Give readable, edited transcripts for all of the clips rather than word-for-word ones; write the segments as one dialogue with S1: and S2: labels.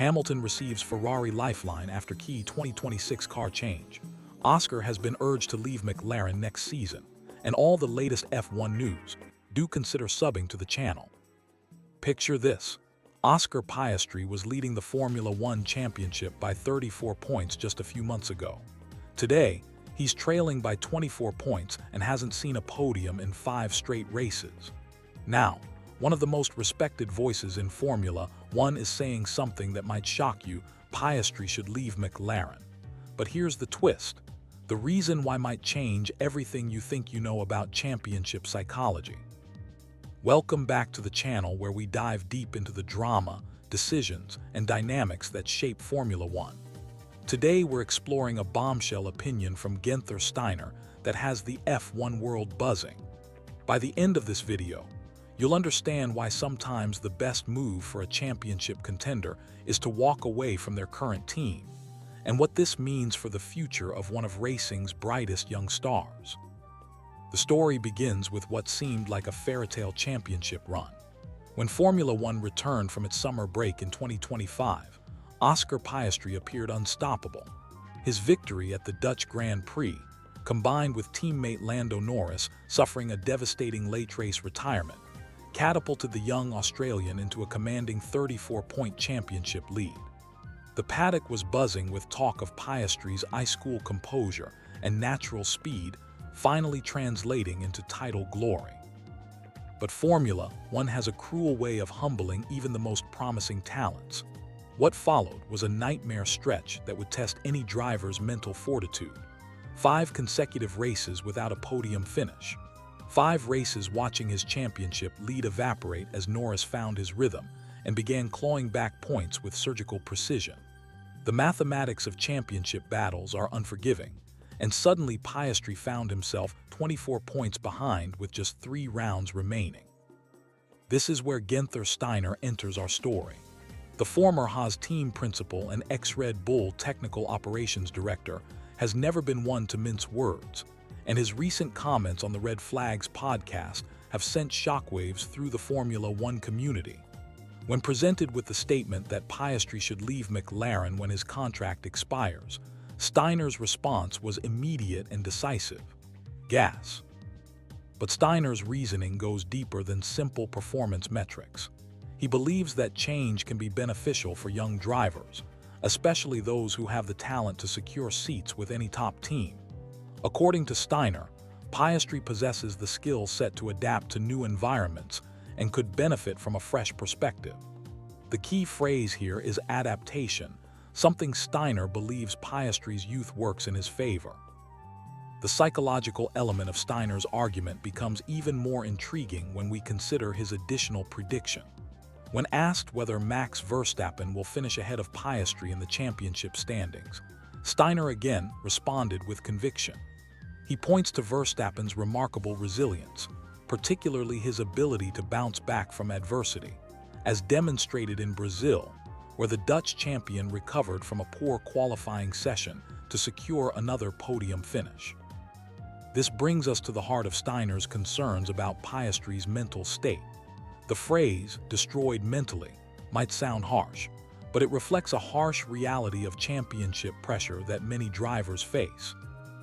S1: Hamilton receives Ferrari lifeline after key 2026 car change. Oscar has been urged to leave McLaren next season. And all the latest F1 news, do consider subbing to the channel. Picture this. Oscar Piastri was leading the Formula One championship by 34 points just a few months ago. Today, he's trailing by 24 points and hasn't seen a podium in 5 straight races. Now, one of the most respected voices in Formula One is saying something that might shock you: Piastri should leave McLaren. But here's the twist. The reason why might change everything you think you know about championship psychology. Welcome back to the channel where we dive deep into the drama, decisions, and dynamics that shape Formula One. Today we're exploring a bombshell opinion from Günther Steiner that has the F1 world buzzing. By the end of this video, you'll understand why sometimes the best move for a championship contender is to walk away from their current team, and what this means for the future of one of racing's brightest young stars. The story begins with what seemed like a fairy-tale championship run. When Formula One returned from its summer break in 2025, Oscar Piastri appeared unstoppable. His victory at the Dutch Grand Prix, combined with teammate Lando Norris suffering a devastating late-race retirement, catapulted the young Australian into a commanding 34-point championship lead. The paddock was buzzing with talk of Piastri's ice-cool composure and natural speed finally translating into title glory. But Formula One has a cruel way of humbling even the most promising talents. What followed was a nightmare stretch that would test any driver's mental fortitude. 5 consecutive races without a podium finish. 5 races watching his championship lead evaporate as Norris found his rhythm and began clawing back points with surgical precision. The mathematics of championship battles are unforgiving, and suddenly Piastri found himself 24 points behind with just 3 rounds remaining. This is where Günther Steiner enters our story. The former Haas team principal and ex-Red Bull technical operations director has never been one to mince words, and his recent comments on the Red Flags podcast have sent shockwaves through the Formula One community. When presented with the statement that Piastri should leave McLaren when his contract expires, Steiner's response was immediate and decisive: gas. But Steiner's reasoning goes deeper than simple performance metrics. He believes that change can be beneficial for young drivers, especially those who have the talent to secure seats with any top team. According to Steiner, Piastri possesses the skill set to adapt to new environments and could benefit from a fresh perspective. The key phrase here is adaptation, something Steiner believes Piastri's youth works in his favor. The psychological element of Steiner's argument becomes even more intriguing when we consider his additional prediction. When asked whether Max Verstappen will finish ahead of Piastri in the championship standings, Steiner again responded with conviction. He points to Verstappen's remarkable resilience, particularly his ability to bounce back from adversity, as demonstrated in Brazil, where the Dutch champion recovered from a poor qualifying session to secure another podium finish. This brings us to the heart of Steiner's concerns about Piastri's mental state. The phrase, "destroyed mentally," might sound harsh, but it reflects a harsh reality of championship pressure that many drivers face.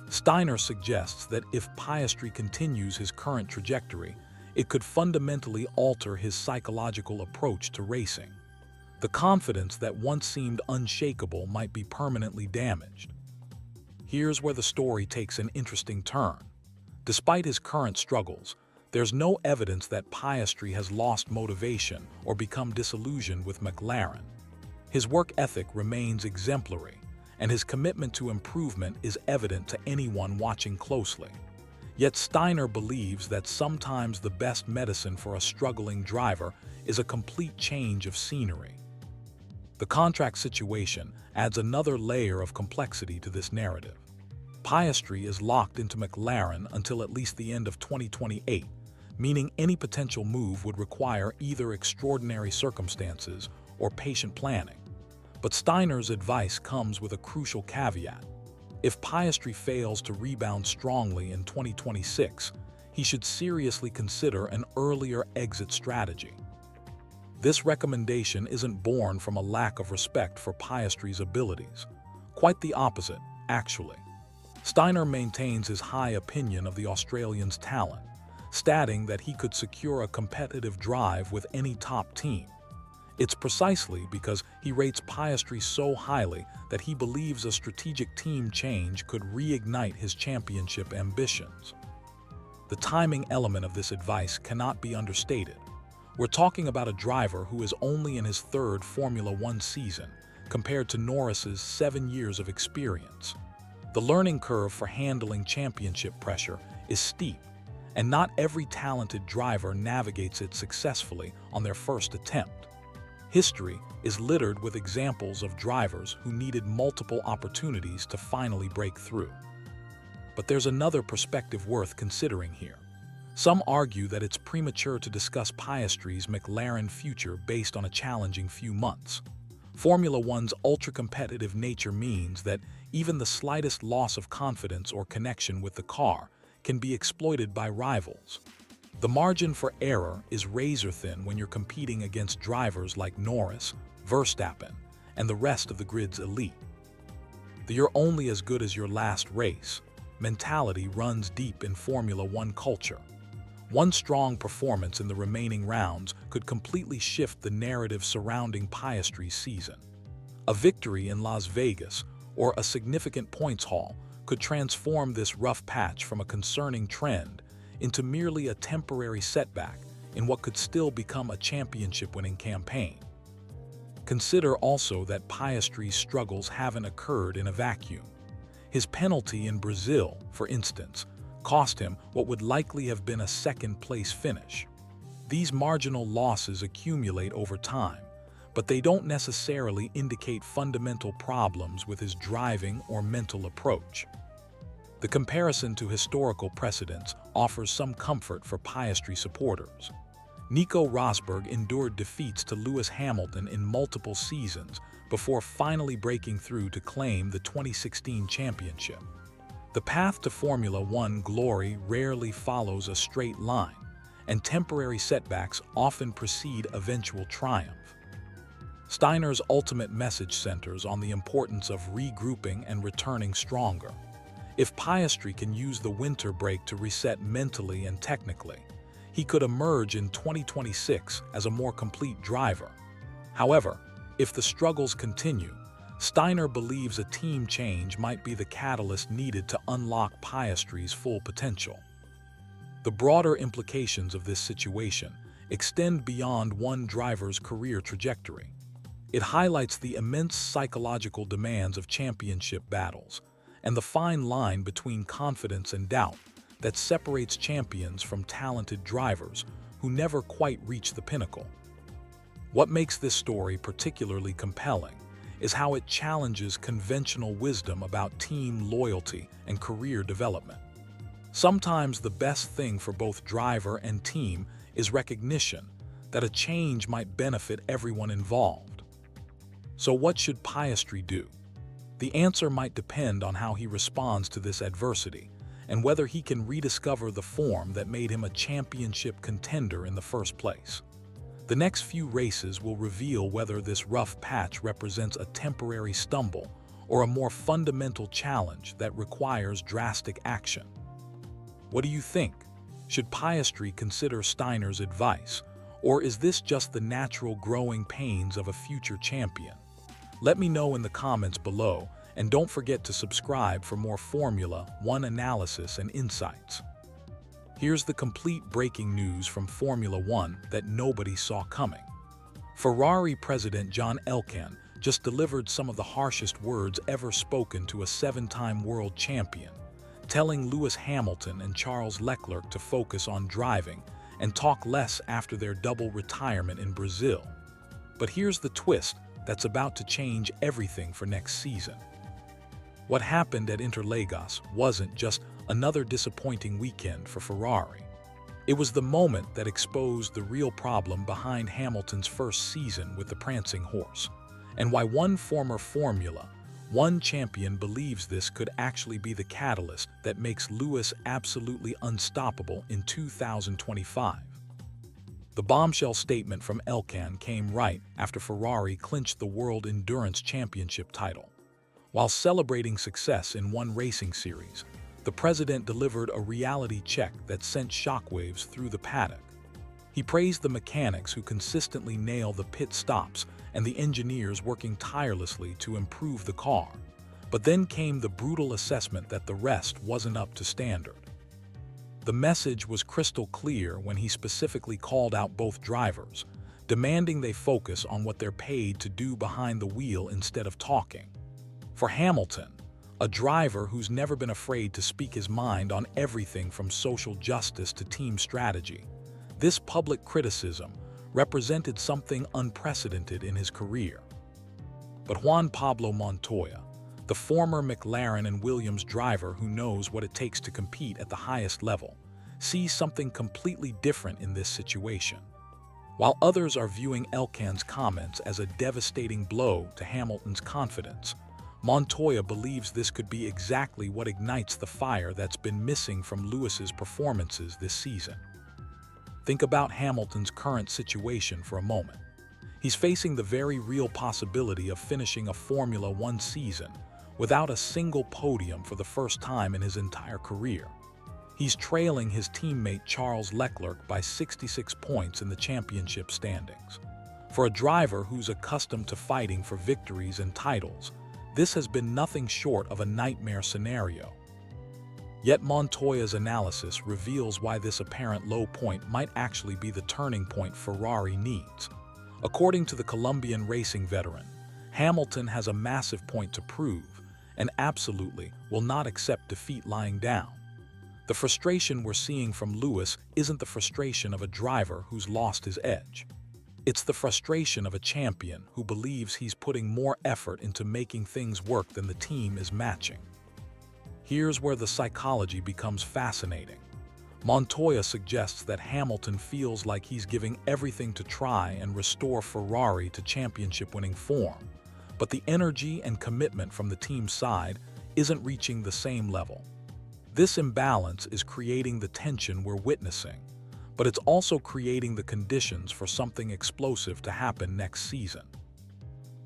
S1: Steiner suggests that if Piastri continues his current trajectory, it could fundamentally alter his psychological approach to racing. The confidence that once seemed unshakable might be permanently damaged. Here's where the story takes an interesting turn. Despite his current struggles, there's no evidence that Piastri has lost motivation or become disillusioned with McLaren. His work ethic remains exemplary, and his commitment to improvement is evident to anyone watching closely. Yet Steiner believes that sometimes the best medicine for a struggling driver is a complete change of scenery. The contract situation adds another layer of complexity to this narrative. Piastri is locked into McLaren until at least the end of 2028, meaning any potential move would require either extraordinary circumstances or patient planning. But Steiner's advice comes with a crucial caveat. If Piastri fails to rebound strongly in 2026, he should seriously consider an earlier exit strategy. This recommendation isn't born from a lack of respect for Piastri's abilities. Quite the opposite, actually. Steiner maintains his high opinion of the Australian's talent, stating that he could secure a competitive drive with any top team. It's precisely because he rates Piastri so highly that he believes a strategic team change could reignite his championship ambitions. The timing element of this advice cannot be understated. We're talking about a driver who is only in his third Formula One season, compared to Norris's 7 years of experience. The learning curve for handling championship pressure is steep, and not every talented driver navigates it successfully on their first attempt. History is littered with examples of drivers who needed multiple opportunities to finally break through. But there's another perspective worth considering here. Some argue that it's premature to discuss Piastri's McLaren future based on a challenging few months. Formula One's ultra-competitive nature means that even the slightest loss of confidence or connection with the car can be exploited by rivals. The margin for error is razor-thin when you're competing against drivers like Norris, Verstappen, and the rest of the grid's elite. The "you're only as good as your last race" mentality runs deep in Formula One culture. One strong performance in the remaining rounds could completely shift the narrative surrounding Piastri's season. A victory in Las Vegas or a significant points haul could transform this rough patch from a concerning trend into merely a temporary setback in what could still become a championship-winning campaign. Consider also that Piastri's struggles haven't occurred in a vacuum. His penalty in Brazil, for instance, cost him what would likely have been a second-place finish. These marginal losses accumulate over time, but they don't necessarily indicate fundamental problems with his driving or mental approach. The comparison to historical precedents offers some comfort for Piastri supporters. Nico Rosberg endured defeats to Lewis Hamilton in multiple seasons before finally breaking through to claim the 2016 championship. The path to Formula One glory rarely follows a straight line, and temporary setbacks often precede eventual triumph. Steiner's ultimate message centers on the importance of regrouping and returning stronger. If Piastri can use the winter break to reset mentally and technically, he could emerge in 2026 as a more complete driver. However, if the struggles continue, Steiner believes a team change might be the catalyst needed to unlock Piastri's full potential. The broader implications of this situation extend beyond one driver's career trajectory. It highlights the immense psychological demands of championship battles and the fine line between confidence and doubt that separates champions from talented drivers who never quite reach the pinnacle. What makes this story particularly compelling is how it challenges conventional wisdom about team loyalty and career development. Sometimes the best thing for both driver and team is recognition that a change might benefit everyone involved. So what should Piastri do? The answer might depend on how he responds to this adversity and whether he can rediscover the form that made him a championship contender in the first place. The next few races will reveal whether this rough patch represents a temporary stumble or a more fundamental challenge that requires drastic action. What do you think? Should Piastri consider Steiner's advice, or is this just the natural growing pains of a future champion? Let me know in the comments below, and don't forget to subscribe for more Formula One analysis and insights. Here's the complete breaking news from Formula One that nobody saw coming. Ferrari President John Elkann just delivered some of the harshest words ever spoken to a 7-time world champion, telling Lewis Hamilton and Charles Leclerc to focus on driving and talk less after their double retirement in Brazil. But here's the twist that's about to change everything for next season. What happened at Interlagos wasn't just another disappointing weekend for Ferrari. It was the moment that exposed the real problem behind Hamilton's first season with the prancing horse, and why one former Formula One champion believes this could actually be the catalyst that makes Lewis absolutely unstoppable in 2025. The bombshell statement from Elkann came right after Ferrari clinched the World Endurance Championship title. While celebrating success in one racing series, the president delivered a reality check that sent shockwaves through the paddock. He praised the mechanics who consistently nail the pit stops and the engineers working tirelessly to improve the car. But then came the brutal assessment that the rest wasn't up to standard. The message was crystal clear when he specifically called out both drivers, demanding they focus on what they're paid to do behind the wheel instead of talking. For Hamilton, a driver who's never been afraid to speak his mind on everything from social justice to team strategy, this public criticism represented something unprecedented in his career. But Juan Pablo Montoya, the former McLaren and Williams driver who knows what it takes to compete at the highest level, sees something completely different in this situation. While others are viewing Elkann's comments as a devastating blow to Hamilton's confidence, Montoya believes this could be exactly what ignites the fire that's been missing from Lewis's performances this season. Think about Hamilton's current situation for a moment. He's facing the very real possibility of finishing a Formula One season without a single podium for the first time in his entire career. He's trailing his teammate Charles Leclerc by 66 points in the championship standings. For a driver who's accustomed to fighting for victories and titles, this has been nothing short of a nightmare scenario. Yet Montoya's analysis reveals why this apparent low point might actually be the turning point Ferrari needs. According to the Colombian racing veteran, Hamilton has a massive point to prove and absolutely will not accept defeat lying down. The frustration we're seeing from Lewis isn't the frustration of a driver who's lost his edge. It's the frustration of a champion who believes he's putting more effort into making things work than the team is matching. Here's where the psychology becomes fascinating. Montoya suggests that Hamilton feels like he's giving everything to try and restore Ferrari to championship-winning form, but the energy and commitment from the team's side isn't reaching the same level. This imbalance is creating the tension we're witnessing, but it's also creating the conditions for something explosive to happen next season.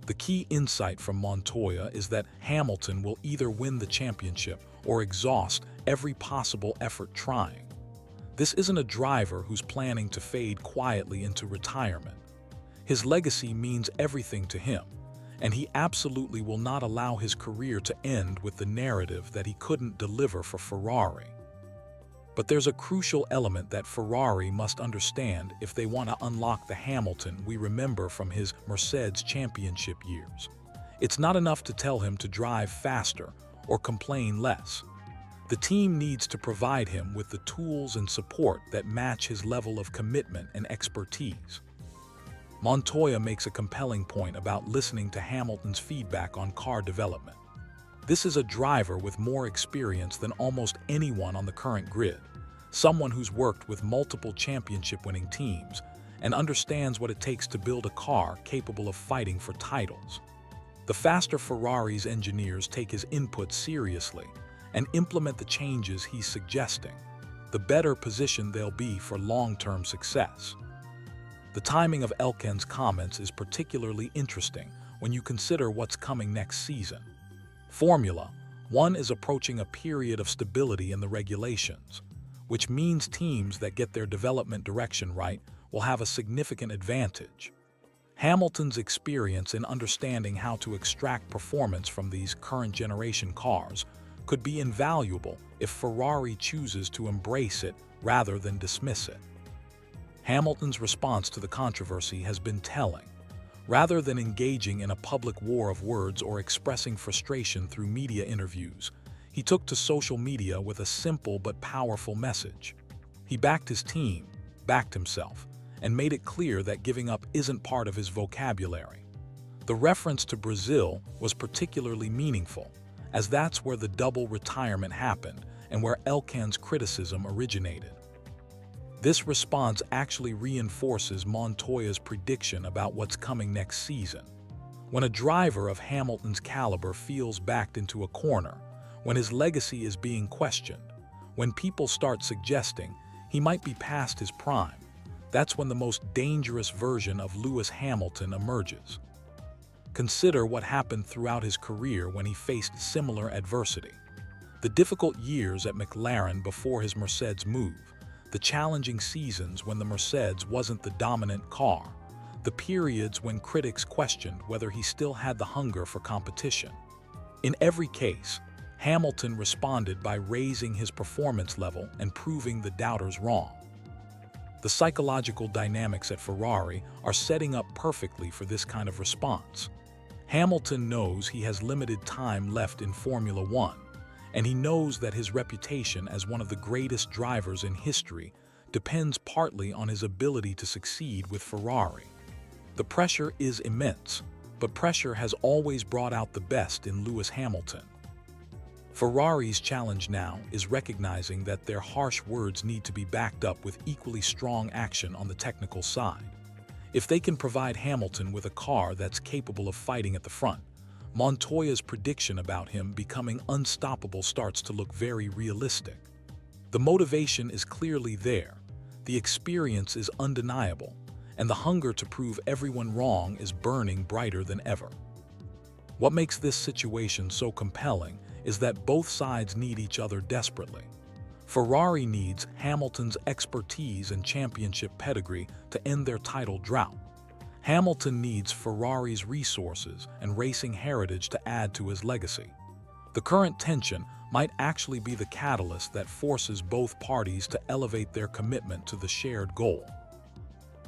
S1: The key insight from Montoya is that Hamilton will either win the championship or exhaust every possible effort trying. This isn't a driver who's planning to fade quietly into retirement. His legacy means everything to him, and he absolutely will not allow his career to end with the narrative that he couldn't deliver for Ferrari. But there's a crucial element that Ferrari must understand if they want to unlock the Hamilton we remember from his Mercedes championship years. It's not enough to tell him to drive faster or complain less. The team needs to provide him with the tools and support that match his level of commitment and expertise. Montoya makes a compelling point about listening to Hamilton's feedback on car development. This is a driver with more experience than almost anyone on the current grid, someone who's worked with multiple championship-winning teams and understands what it takes to build a car capable of fighting for titles. The faster Ferrari's engineers take his input seriously and implement the changes he's suggesting, the better positioned they'll be for long-term success. The timing of Elkann's comments is particularly interesting when you consider what's coming next season. Formula One is approaching a period of stability in the regulations, which means teams that get their development direction right will have a significant advantage. Hamilton's experience in understanding how to extract performance from these current-generation cars could be invaluable if Ferrari chooses to embrace it rather than dismiss it. Hamilton's response to the controversy has been telling. Rather than engaging in a public war of words or expressing frustration through media interviews, he took to social media with a simple but powerful message. He backed his team, backed himself, and made it clear that giving up isn't part of his vocabulary. The reference to Brazil was particularly meaningful, as that's where the double retirement happened and where Elkann's criticism originated. This response actually reinforces Montoya's prediction about what's coming next season. When a driver of Hamilton's caliber feels backed into a corner, when his legacy is being questioned, when people start suggesting he might be past his prime, that's when the most dangerous version of Lewis Hamilton emerges. Consider what happened throughout his career when he faced similar adversity. The difficult years at McLaren before his Mercedes move, the challenging seasons when the Mercedes wasn't the dominant car, the periods when critics questioned whether he still had the hunger for competition. In every case, Hamilton responded by raising his performance level and proving the doubters wrong. The psychological dynamics at Ferrari are setting up perfectly for this kind of response. Hamilton knows he has limited time left in Formula One, and he knows that his reputation as one of the greatest drivers in history depends partly on his ability to succeed with Ferrari. The pressure is immense, but pressure has always brought out the best in Lewis Hamilton. Ferrari's challenge now is recognizing that their harsh words need to be backed up with equally strong action on the technical side. If they can provide Hamilton with a car that's capable of fighting at the front, Montoya's prediction about him becoming unstoppable starts to look very realistic. The motivation is clearly there, the experience is undeniable, and the hunger to prove everyone wrong is burning brighter than ever. What makes this situation so compelling is that both sides need each other desperately. Ferrari needs Hamilton's expertise and championship pedigree to end their title drought. Hamilton needs Ferrari's resources and racing heritage to add to his legacy. The current tension might actually be the catalyst that forces both parties to elevate their commitment to the shared goal.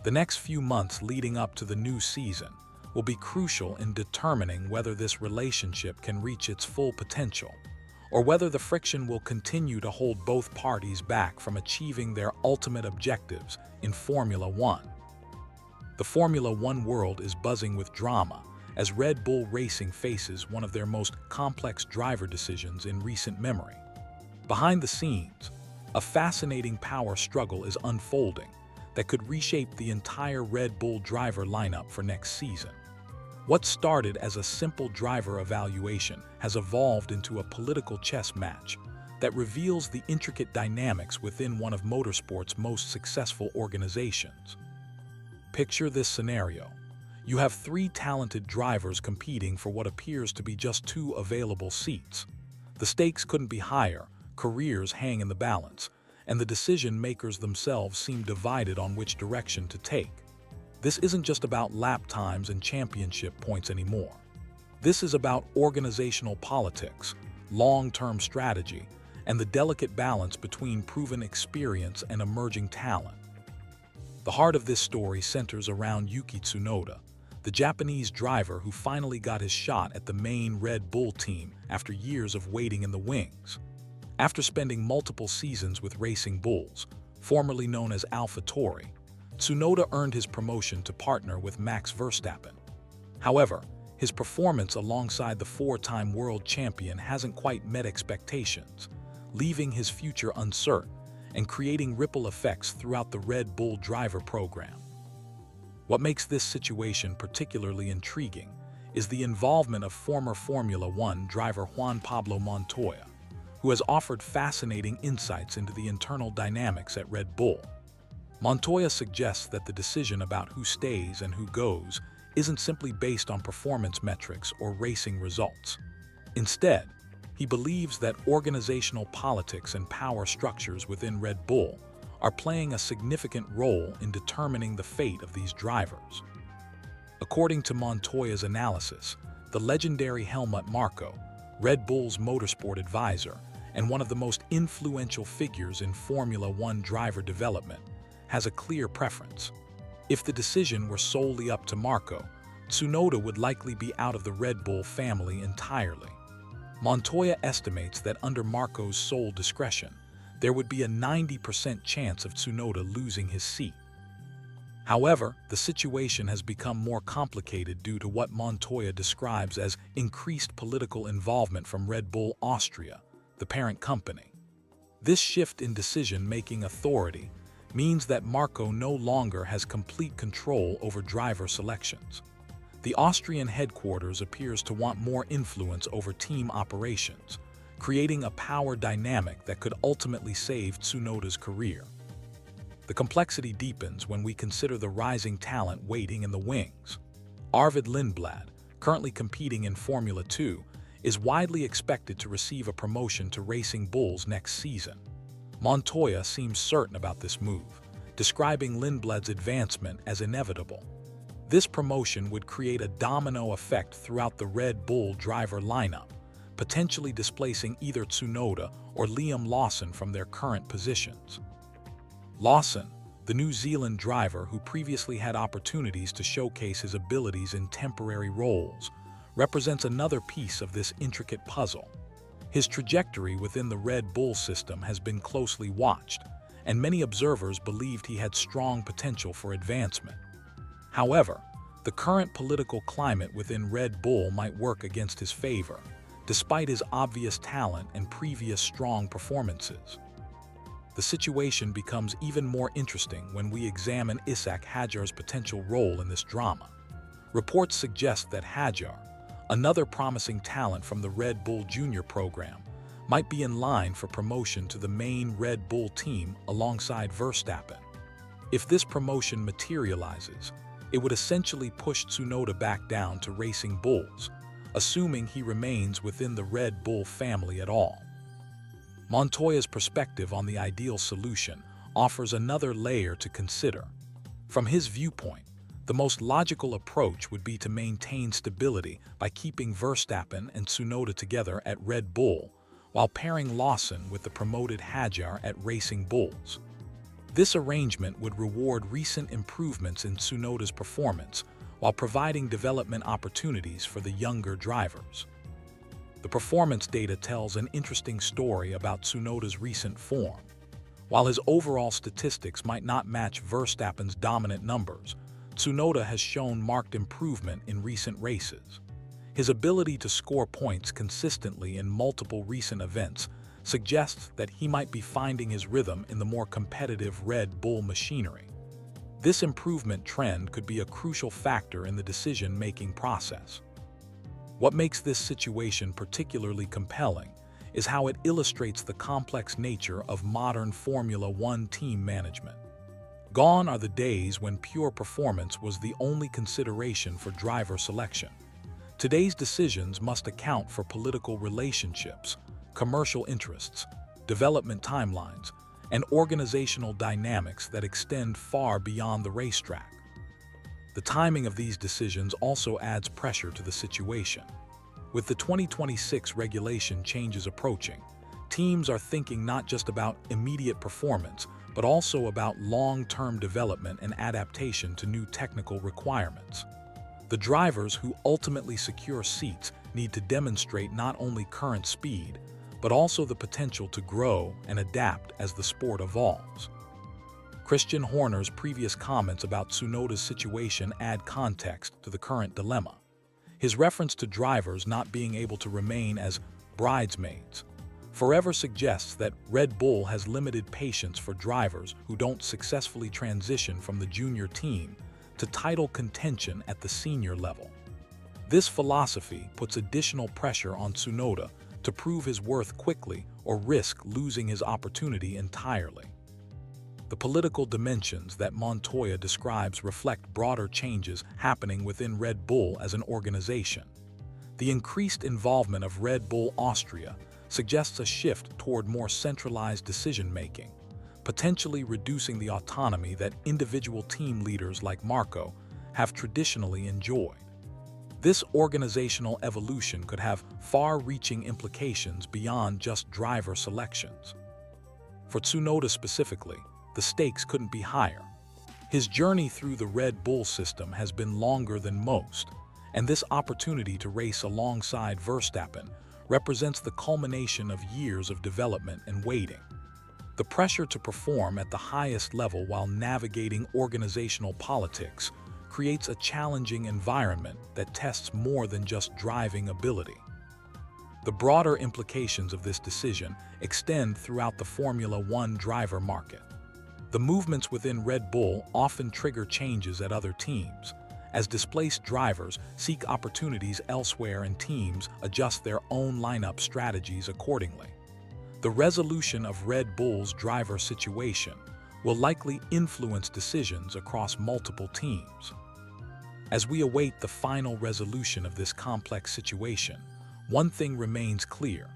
S1: The next few months leading up to the new season will be crucial in determining whether this relationship can reach its full potential, or whether the friction will continue to hold both parties back from achieving their ultimate objectives in Formula One. The Formula One world is buzzing with drama as Red Bull Racing faces one of their most complex driver decisions in recent memory. Behind the scenes, a fascinating power struggle is unfolding that could reshape the entire Red Bull driver lineup for next season. What started as a simple driver evaluation has evolved into a political chess match that reveals the intricate dynamics within one of motorsport's most successful organizations. Picture this scenario. You have three talented drivers competing for what appears to be just two available seats. The stakes couldn't be higher, careers hang in the balance, and the decision makers themselves seem divided on which direction to take. This isn't just about lap times and championship points anymore. This is about organizational politics, long-term strategy, and the delicate balance between proven experience and emerging talent. The heart of this story centers around Yuki Tsunoda, the Japanese driver who finally got his shot at the main Red Bull team after years of waiting in the wings. After spending multiple seasons with Racing Bulls, formerly known as AlphaTauri, Tsunoda earned his promotion to partner with Max Verstappen. However, his performance alongside the four-time world champion hasn't quite met expectations, leaving his future uncertain and creating ripple effects throughout the Red Bull driver program. What makes this situation particularly intriguing is the involvement of former Formula One driver Juan Pablo Montoya, who has offered fascinating insights into the internal dynamics at Red Bull. Montoya suggests that the decision about who stays and who goes isn't simply based on performance metrics or racing results. Instead, he believes that organizational politics and power structures within Red Bull are playing a significant role in determining the fate of these drivers. According to Montoya's analysis, the legendary Helmut Marko, Red Bull's motorsport advisor and one of the most influential figures in Formula One driver development, has a clear preference. If the decision were solely up to Marko, Tsunoda would likely be out of the Red Bull family entirely. Montoya estimates that under Marko's sole discretion, there would be a 90% chance of Tsunoda losing his seat. However, the situation has become more complicated due to what Montoya describes as increased political involvement from Red Bull Austria, the parent company. This shift in decision-making authority means that Marko no longer has complete control over driver selections. The Austrian headquarters appears to want more influence over team operations, creating a power dynamic that could ultimately save Tsunoda's career. The complexity deepens when we consider the rising talent waiting in the wings. Arvid Lindblad, currently competing in Formula 2, is widely expected to receive a promotion to Racing Bulls next season. Montoya seems certain about this move, describing Lindblad's advancement as inevitable. This promotion would create a domino effect throughout the Red Bull driver lineup, potentially displacing either Tsunoda or Liam Lawson from their current positions. Lawson, the New Zealand driver who previously had opportunities to showcase his abilities in temporary roles, represents another piece of this intricate puzzle. His trajectory within the Red Bull system has been closely watched, and many observers believed he had strong potential for advancement. However, the current political climate within Red Bull might work against his favor, despite his obvious talent and previous strong performances. The situation becomes even more interesting when we examine Isack Hadjar's potential role in this drama. Reports suggest that Hadjar, another promising talent from the Red Bull Junior program, might be in line for promotion to the main Red Bull team alongside Verstappen. If this promotion materializes, it would essentially push Tsunoda back down to Racing Bulls, assuming he remains within the Red Bull family at all. Montoya's perspective on the ideal solution offers another layer to consider. From his viewpoint, the most logical approach would be to maintain stability by keeping Verstappen and Tsunoda together at Red Bull, while pairing Lawson with the promoted Hadjar at Racing Bulls. This arrangement would reward recent improvements in Tsunoda's performance while providing development opportunities for the younger drivers. The performance data tells an interesting story about Tsunoda's recent form. While his overall statistics might not match Verstappen's dominant numbers, Tsunoda has shown marked improvement in recent races. His ability to score points consistently in multiple recent events suggests that he might be finding his rhythm in the more competitive Red Bull machinery. This improvement trend could be a crucial factor in the decision-making process. What makes this situation particularly compelling is how it illustrates the complex nature of modern Formula One team management. Gone are the days when pure performance was the only consideration for driver selection. Today's decisions must account for political relationships, commercial interests, development timelines, and organizational dynamics that extend far beyond the racetrack. The timing of these decisions also adds pressure to the situation. With the 2026 regulation changes approaching, teams are thinking not just about immediate performance, but also about long-term development and adaptation to new technical requirements. The drivers who ultimately secure seats need to demonstrate not only current speed, but also the potential to grow and adapt as the sport evolves. Christian Horner's previous comments about Tsunoda's situation add context to the current dilemma. His reference to drivers not being able to remain as bridesmaids forever suggests that Red Bull has limited patience for drivers who don't successfully transition from the junior team to title contention at the senior level. This philosophy puts additional pressure on Tsunoda to prove his worth quickly or risk losing his opportunity entirely. The political dimensions that Montoya describes reflect broader changes happening within Red Bull as an organization. The increased involvement of Red Bull Austria suggests a shift toward more centralized decision-making, potentially reducing the autonomy that individual team leaders like Marco have traditionally enjoyed. This organizational evolution could have far-reaching implications beyond just driver selections. For Tsunoda specifically, the stakes couldn't be higher. His journey through the Red Bull system has been longer than most, and this opportunity to race alongside Verstappen represents the culmination of years of development and waiting. The pressure to perform at the highest level while navigating organizational politics creates a challenging environment that tests more than just driving ability. The broader implications of this decision extend throughout the Formula One driver market. The movements within Red Bull often trigger changes at other teams, as displaced drivers seek opportunities elsewhere and teams adjust their own lineup strategies accordingly. The resolution of Red Bull's driver situation will likely influence decisions across multiple teams. As we await the final resolution of this complex situation, one thing remains clear.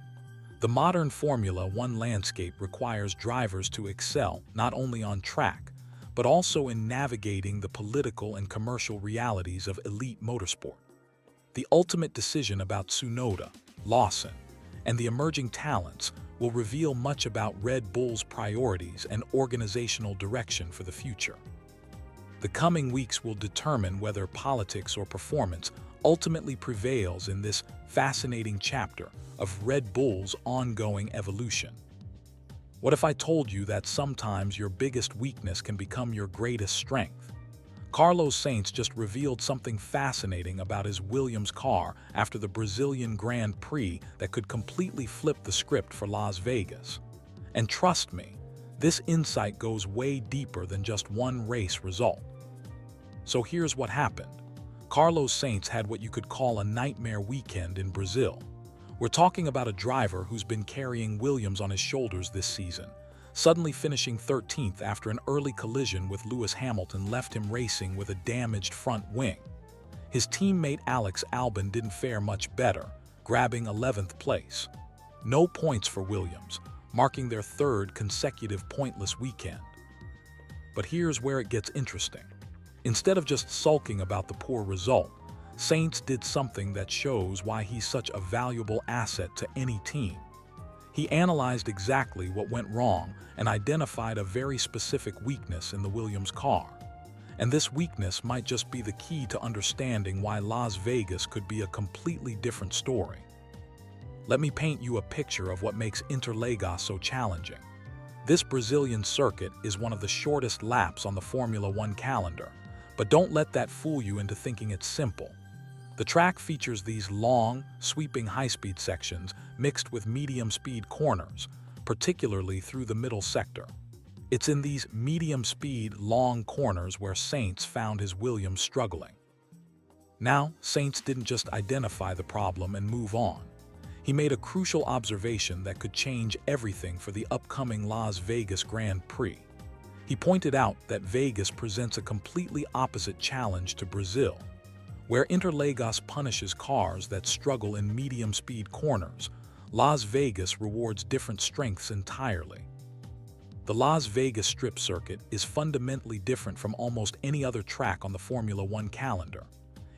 S1: The modern Formula One landscape requires drivers to excel not only on track, but also in navigating the political and commercial realities of elite motorsport. The ultimate decision about Tsunoda, Lawson, and the emerging talents will reveal much about Red Bull's priorities and organizational direction for the future. The coming weeks will determine whether politics or performance ultimately prevails in this fascinating chapter of Red Bull's ongoing evolution. What if I told you that sometimes your biggest weakness can become your greatest strength? Carlos Sainz just revealed something fascinating about his Williams car after the Brazilian Grand Prix that could completely flip the script for Las Vegas. And trust me, this insight goes way deeper than just one race result. So here's what happened. Carlos Sainz had what you could call a nightmare weekend in Brazil. We're talking about a driver who's been carrying Williams on his shoulders this season, suddenly finishing 13th after an early collision with Lewis Hamilton left him racing with a damaged front wing. His teammate Alex Albon didn't fare much better, grabbing 11th place. No points for Williams, marking their third consecutive pointless weekend. But here's where it gets interesting. Instead of just sulking about the poor result, Sainz did something that shows why he's such a valuable asset to any team. He analyzed exactly what went wrong and identified a very specific weakness in the Williams car. And this weakness might just be the key to understanding why Las Vegas could be a completely different story. Let me paint you a picture of what makes Interlagos so challenging. This Brazilian circuit is one of the shortest laps on the Formula One calendar, but don't let that fool you into thinking it's simple. The track features these long, sweeping high-speed sections mixed with medium-speed corners, particularly through the middle sector. It's in these medium-speed, long corners where Sainz found his Williams struggling. Now, Sainz didn't just identify the problem and move on. He made a crucial observation that could change everything for the upcoming Las Vegas Grand Prix. He pointed out that Vegas presents a completely opposite challenge to Brazil. Where Interlagos punishes cars that struggle in medium-speed corners, Las Vegas rewards different strengths entirely. The Las Vegas Strip Circuit is fundamentally different from almost any other track on the Formula One calendar.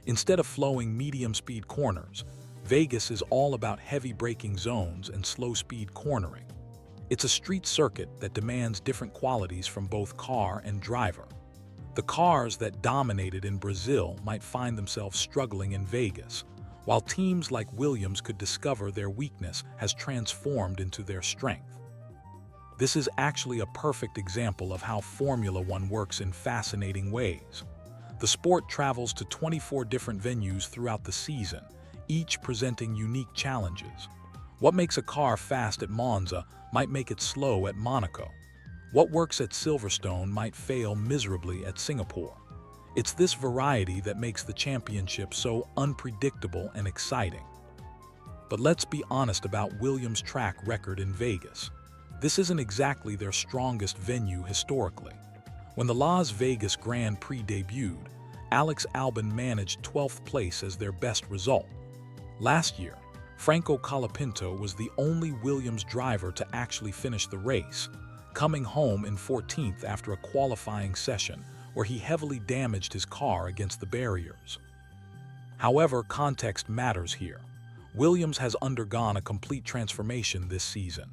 S1: Instead of flowing medium-speed corners, Vegas is all about heavy braking zones and slow-speed cornering. It's a street circuit that demands different qualities from both car and driver. The cars that dominated in Brazil might find themselves struggling in Vegas, while teams like Williams could discover their weakness has transformed into their strength. This is actually a perfect example of how Formula One works in fascinating ways. The sport travels to 24 different venues throughout the season, each presenting unique challenges. What makes a car fast at Monza might make it slow at Monaco. What works at Silverstone might fail miserably at Singapore. It's this variety that makes the championship so unpredictable and exciting. But let's be honest about Williams' track record in Vegas. This isn't exactly their strongest venue historically. When the Las Vegas Grand Prix debuted, Alex Albon managed 12th place as their best result. Last year, Franco Colapinto was the only Williams driver to actually finish the race, coming home in 14th after a qualifying session where he heavily damaged his car against the barriers. However, context matters here. Williams has undergone a complete transformation this season.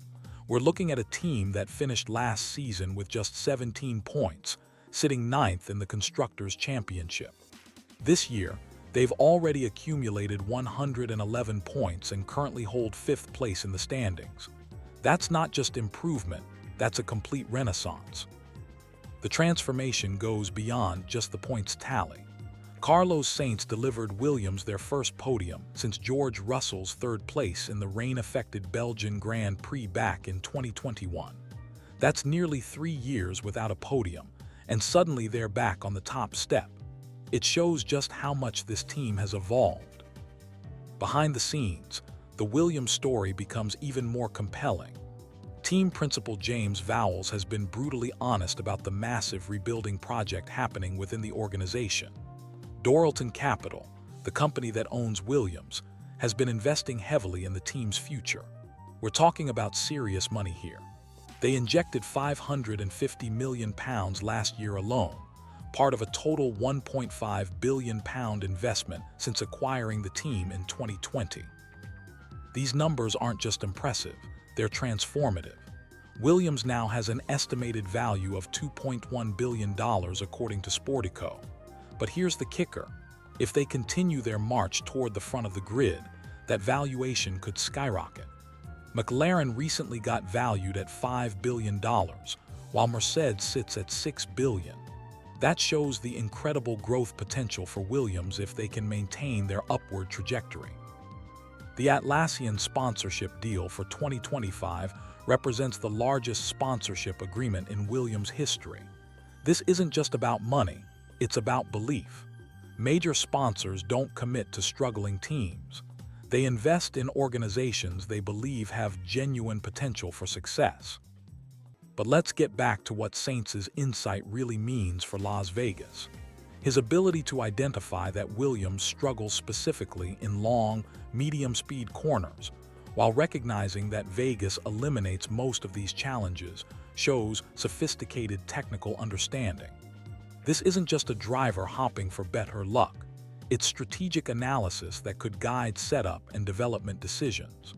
S1: We're looking at a team that finished last season with just 17 points, sitting 9th in the Constructors' Championship. This year, they've already accumulated 111 points and currently hold 5th place in the standings. That's not just improvement, that's a complete renaissance. The transformation goes beyond just the points tally. Carlos Sainz delivered Williams their first podium since George Russell's 3rd place in the rain-affected Belgian Grand Prix back in 2021. That's nearly 3 years without a podium, and suddenly they're back on the top step. It shows just how much this team has evolved. Behind the scenes, the Williams story becomes even more compelling. Team principal James Vowles has been brutally honest about the massive rebuilding project happening within the organization. Doralton Capital, the company that owns Williams, has been investing heavily in the team's future. We're talking about serious money here. They injected £550 million last year alone, part of a total £1.5 billion investment since acquiring the team in 2020. These numbers aren't just impressive, they're transformative. Williams now has an estimated value of $2.1 billion according to Sportico. But here's the kicker. If they continue their march toward the front of the grid, that valuation could skyrocket. McLaren recently got valued at $5 billion, while Mercedes sits at $6 billion. That shows the incredible growth potential for Williams if they can maintain their upward trajectory. The Atlassian sponsorship deal for 2025 represents the largest sponsorship agreement in Williams' history. This isn't just about money, it's about belief. Major sponsors don't commit to struggling teams. They invest in organizations they believe have genuine potential for success. But let's get back to what Sainz's insight really means for Las Vegas. His ability to identify that Williams struggles specifically in long, medium-speed corners, while recognizing that Vegas eliminates most of these challenges, shows sophisticated technical understanding. This isn't just a driver hopping for better luck. It's strategic analysis that could guide setup and development decisions.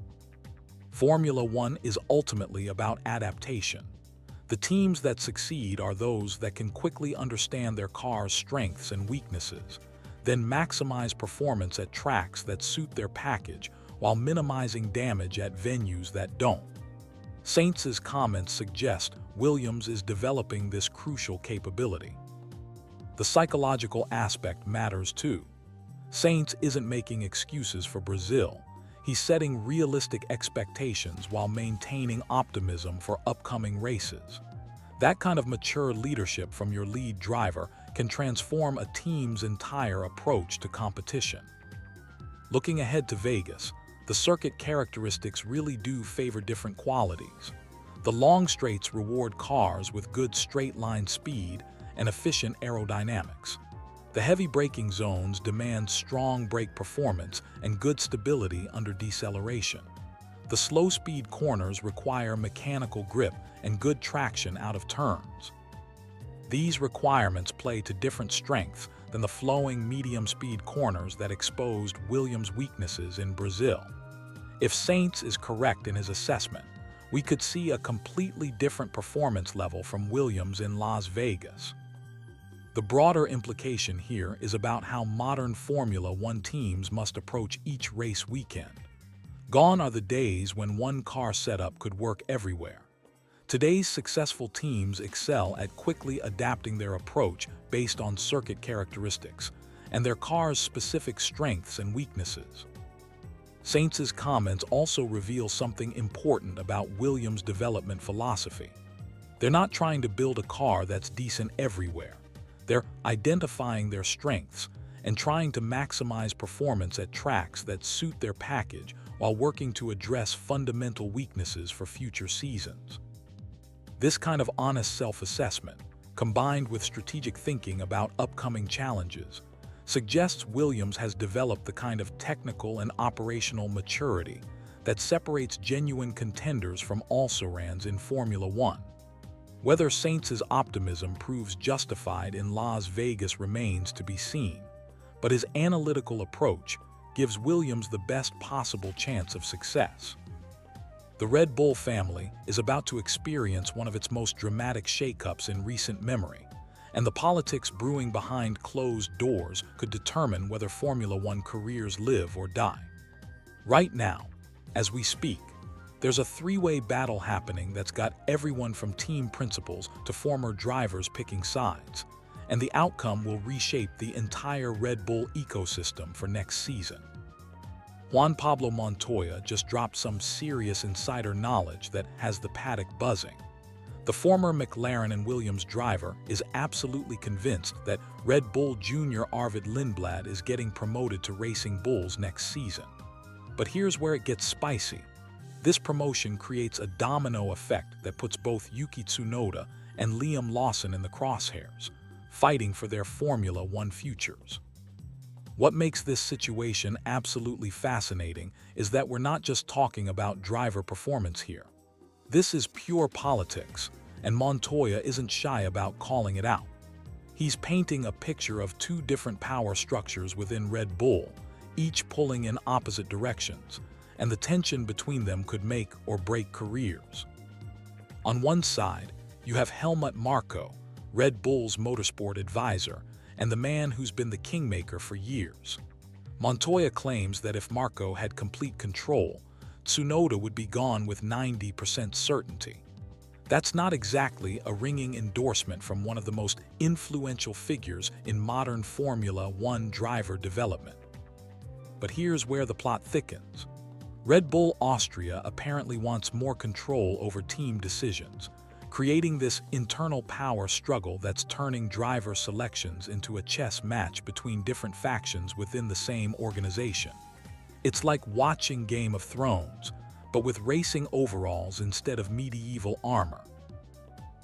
S1: Formula One is ultimately about adaptation. The teams that succeed are those that can quickly understand their car's strengths and weaknesses, then maximize performance at tracks that suit their package while minimizing damage at venues that don't. Sainz's comments suggest Williams is developing this crucial capability. The psychological aspect matters too. Sainz isn't making excuses for Brazil. He's setting realistic expectations while maintaining optimism for upcoming races. That kind of mature leadership from your lead driver can transform a team's entire approach to competition. Looking ahead to Vegas, the circuit characteristics really do favor different qualities. The long straights reward cars with good straight-line speed and efficient aerodynamics. The heavy braking zones demand strong brake performance and good stability under deceleration. The slow-speed corners require mechanical grip and good traction out of turns. These requirements play to different strengths than the flowing medium-speed corners that exposed Williams' weaknesses in Brazil. If Sainz is correct in his assessment, we could see a completely different performance level from Williams in Las Vegas. The broader implication here is about how modern Formula One teams must approach each race weekend. Gone are the days when one car setup could work everywhere. Today's successful teams excel at quickly adapting their approach based on circuit characteristics and their car's specific strengths and weaknesses. Sainz's comments also reveal something important about Williams' development philosophy. They're not trying to build a car that's decent everywhere. They're identifying their strengths and trying to maximize performance at tracks that suit their package while working to address fundamental weaknesses for future seasons. This kind of honest self-assessment, combined with strategic thinking about upcoming challenges, suggests Williams has developed the kind of technical and operational maturity that separates genuine contenders from also-rans in Formula One. Whether Sainz's optimism proves justified in Las Vegas remains to be seen, but his analytical approach gives Williams the best possible chance of success. The Red Bull family is about to experience one of its most dramatic shakeups in recent memory, and the politics brewing behind closed doors could determine whether Formula One careers live or die. Right now, as we speak, there's a three-way battle happening that's got everyone from team principals to former drivers picking sides, and the outcome will reshape the entire Red Bull ecosystem for next season. Juan Pablo Montoya just dropped some serious insider knowledge that has the paddock buzzing. The former McLaren and Williams driver is absolutely convinced that Red Bull Jr. Arvid Lindblad is getting promoted to Racing Bulls next season. But here's where it gets spicy. This promotion creates a domino effect that puts both Yuki Tsunoda and Liam Lawson in the crosshairs, fighting for their Formula One futures. What makes this situation absolutely fascinating is that we're not just talking about driver performance here. This is pure politics, and Montoya isn't shy about calling it out. He's painting a picture of two different power structures within Red Bull, each pulling in opposite directions, and the tension between them could make or break careers. On one side, you have Helmut Marko, Red Bull's motorsport advisor, and the man who's been the kingmaker for years. Montoya claims that if Marko had complete control, Tsunoda would be gone with 90% certainty. That's not exactly a ringing endorsement from one of the most influential figures in modern Formula One driver development. But here's where the plot thickens. Red Bull Austria apparently wants more control over team decisions, creating this internal power struggle that's turning driver selections into a chess match between different factions within the same organization. It's like watching Game of Thrones, but with racing overalls instead of medieval armor.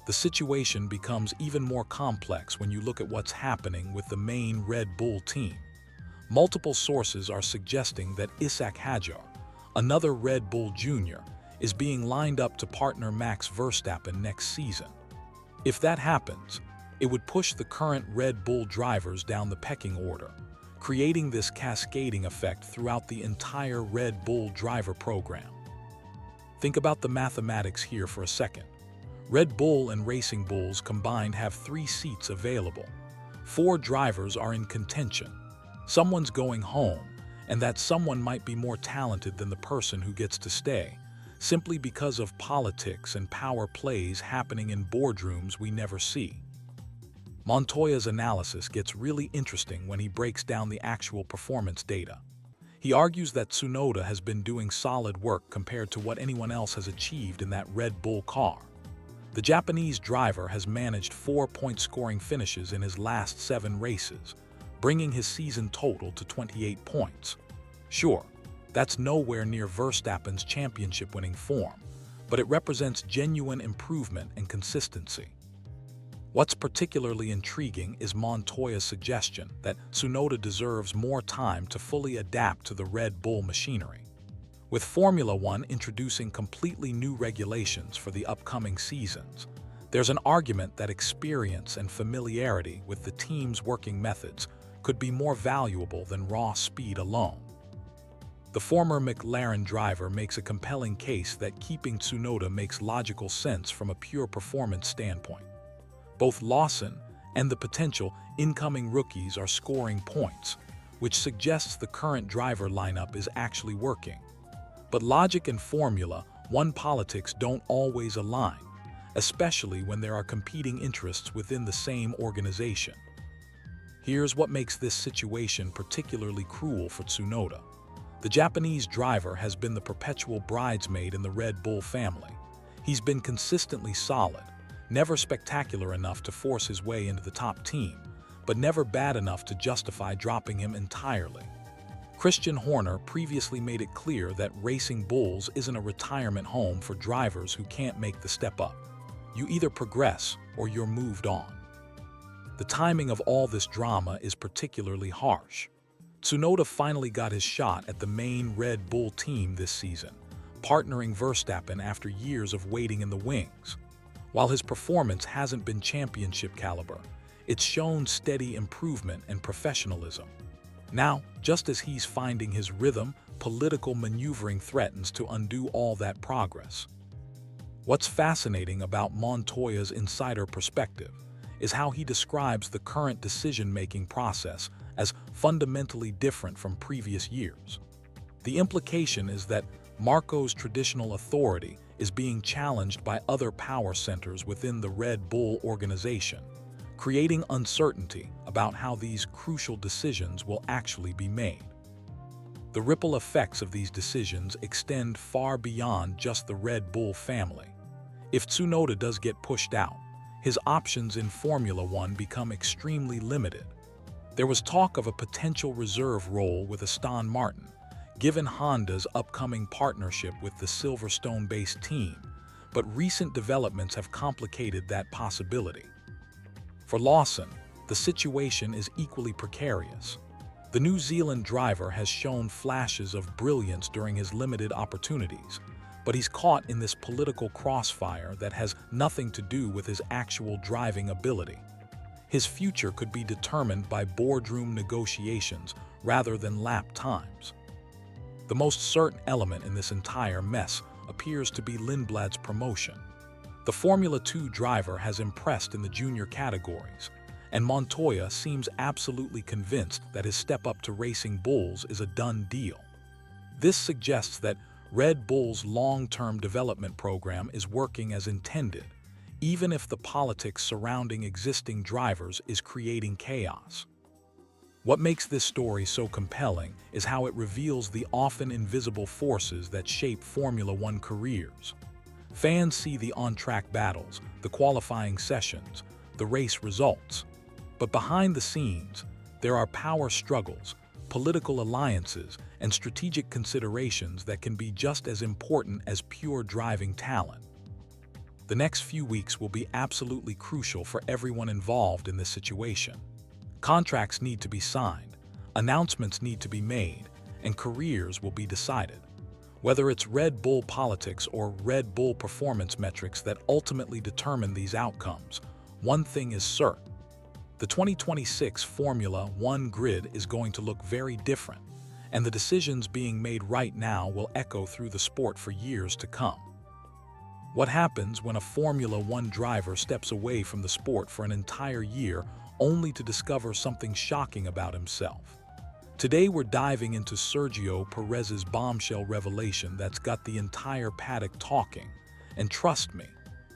S1: The situation becomes even more complex when you look at what's happening with the main Red Bull team. Multiple sources are suggesting that Ishak Hadjar, another Red Bull junior, is being lined up to partner Max Verstappen next season. If that happens, it would push the current Red Bull drivers down the pecking order, creating this cascading effect throughout the entire Red Bull driver program. Think about the mathematics here for a second. Red Bull and Racing Bulls combined have 3 seats available. 4 drivers are in contention. Someone's going home, and that someone might be more talented than the person who gets to stay, simply because of politics and power plays happening in boardrooms we never see. Montoya's analysis gets really interesting when he breaks down the actual performance data. He argues that Tsunoda has been doing solid work compared to what anyone else has achieved in that Red Bull car. The Japanese driver has managed 4-point scoring finishes in his last 7 races, bringing his season total to 28 points. Sure, that's nowhere near Verstappen's championship-winning form, but it represents genuine improvement and consistency. What's particularly intriguing is Montoya's suggestion that Tsunoda deserves more time to fully adapt to the Red Bull machinery. With Formula One introducing completely new regulations for the upcoming seasons, there's an argument that experience and familiarity with the team's working methods could be more valuable than raw speed alone. The former McLaren driver makes a compelling case that keeping Tsunoda makes logical sense from a pure performance standpoint. Both Lawson and the potential incoming rookies are scoring points, which suggests the current driver lineup is actually working. But logic and Formula One politics don't always align, especially when there are competing interests within the same organization. Here's what makes this situation particularly cruel for Tsunoda. The Japanese driver has been the perpetual bridesmaid in the Red Bull family. He's been consistently solid, never spectacular enough to force his way into the top team, but never bad enough to justify dropping him entirely. Christian Horner previously made it clear that Racing Bulls isn't a retirement home for drivers who can't make the step up. You either progress or you're moved on. The timing of all this drama is particularly harsh. Tsunoda finally got his shot at the main Red Bull team this season, partnering Verstappen after years of waiting in the wings. While his performance hasn't been championship caliber, it's shown steady improvement and professionalism. Now, just as he's finding his rhythm, political maneuvering threatens to undo all that progress. What's fascinating about Montoya's insider perspective is how he describes the current decision-making process as fundamentally different from previous years. The implication is that Marko's traditional authority is being challenged by other power centers within the Red Bull organization, creating uncertainty about how these crucial decisions will actually be made. The ripple effects of these decisions extend far beyond just the Red Bull family. If Tsunoda does get pushed out, his options in Formula One become extremely limited. There was talk of a potential reserve role with Aston Martin, given Honda's upcoming partnership with the Silverstone-based team, but recent developments have complicated that possibility. For Lawson, the situation is equally precarious. The New Zealand driver has shown flashes of brilliance during his limited opportunities, but he's caught in this political crossfire that has nothing to do with his actual driving ability. His future could be determined by boardroom negotiations rather than lap times. The most certain element in this entire mess appears to be Lindblad's promotion. The Formula 2 driver has impressed in the junior categories, and Montoya seems absolutely convinced that his step up to Racing Bulls is a done deal. This suggests that Red Bull's long-term development program is working as intended, even if the politics surrounding existing drivers is creating chaos. What makes this story so compelling is how it reveals the often invisible forces that shape Formula One careers. Fans see the on-track battles, the qualifying sessions, the race results. But behind the scenes, there are power struggles, political alliances, and strategic considerations that can be just as important as pure driving talent. The next few weeks will be absolutely crucial for everyone involved in this situation. Contracts need to be signed, announcements need to be made, and careers will be decided. Whether it's Red Bull politics or Red Bull performance metrics that ultimately determine these outcomes, one thing is certain. The 2026 Formula One grid is going to look very different, and the decisions being made right now will echo through the sport for years to come. What happens when a Formula One driver steps away from the sport for an entire year only to discover something shocking about himself? Today we're diving into Sergio Perez's bombshell revelation that's got the entire paddock talking, and trust me,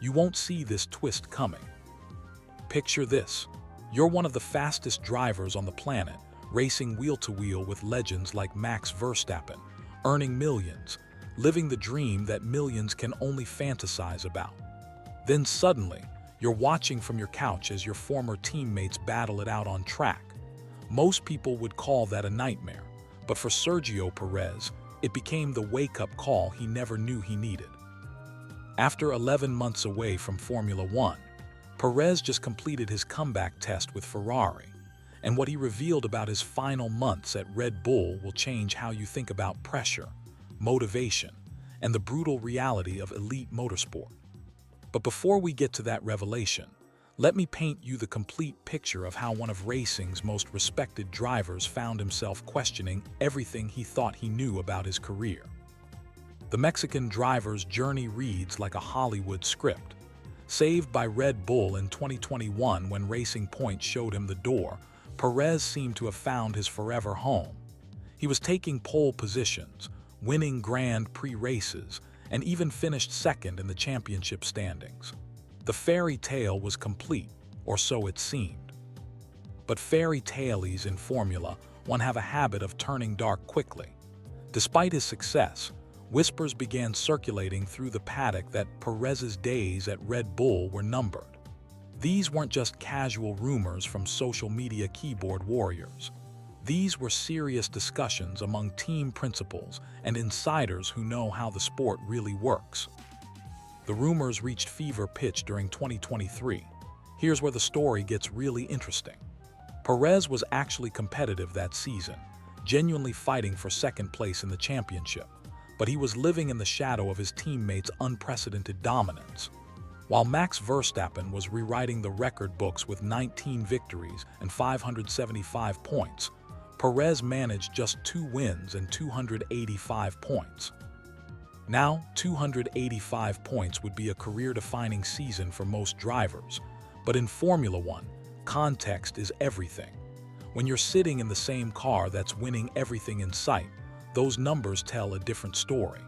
S1: you won't see this twist coming. Picture this. You're one of the fastest drivers on the planet, racing wheel-to-wheel with legends like Max Verstappen, earning millions, living the dream that millions can only fantasize about. Then suddenly, you're watching from your couch as your former teammates battle it out on track. Most people would call that a nightmare, but for Sergio Perez, it became the wake-up call he never knew he needed. After 11 months away from Formula One, Perez just completed his comeback test with Ferrari, and what he revealed about his final months at Red Bull will change how you think about pressure, motivation, and the brutal reality of elite motorsport. But before we get to that revelation, let me paint you the complete picture of how one of racing's most respected drivers found himself questioning everything he thought he knew about his career. The Mexican driver's journey reads like a Hollywood script. Saved by Red Bull in 2021 when Racing Point showed him the door, Perez seemed to have found his forever home. He was taking pole positions, winning Grand Prix races, and even finished second in the championship standings. The fairy tale was complete, or so it seemed. But fairy tales in Formula One have a habit of turning dark quickly. Despite his success, whispers began circulating through the paddock that Perez's days at Red Bull were numbered. These weren't just casual rumors from social media keyboard warriors. These were serious discussions among team principals and insiders who know how the sport really works. The rumors reached fever pitch during 2023. Here's where the story gets really interesting. Perez was actually competitive that season, genuinely fighting for second place in the championship, but he was living in the shadow of his teammates' unprecedented dominance. While Max Verstappen was rewriting the record books with 19 victories and 575 points, Perez managed just 2 wins and 285 points. Now, 285 points would be a career-defining season for most drivers, but in Formula One, context is everything. When you're sitting in the same car that's winning everything in sight, those numbers tell a different story.